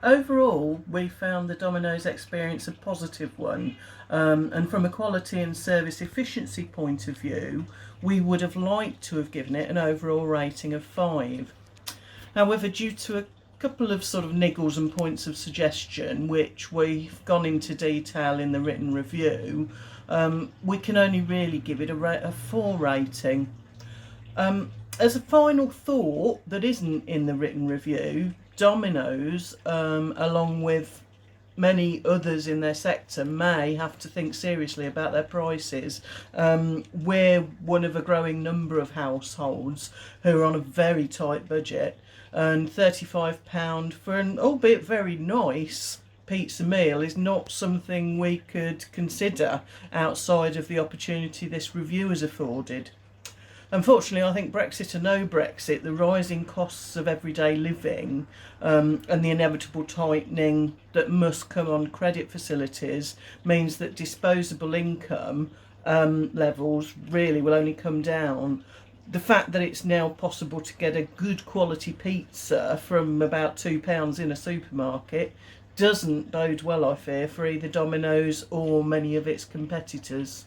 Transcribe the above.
Overall, we found the Domino's experience a positive one, and from a quality and service efficiency point of view, we would have liked to have given it an overall rating of 5. However, due to a couple of sort of niggles and points of suggestion, which we've gone into detail in the written review, we can only really give it a 4 rating. As a final thought that isn't in the written review, Domino's, along with many others in their sector, may have to think seriously about their prices. We're one of a growing number of households who are on a very tight budget, and £35 for an albeit very nice pizza meal is not something we could consider outside of the opportunity this review has afforded. Unfortunately, I think Brexit or no Brexit, the rising costs of everyday living, and the inevitable tightening that must come on credit facilities means that disposable income levels really will only come down. The fact that it's now possible to get a good quality pizza from about £2 in a supermarket doesn't bode well, I fear, for either Domino's or many of its competitors.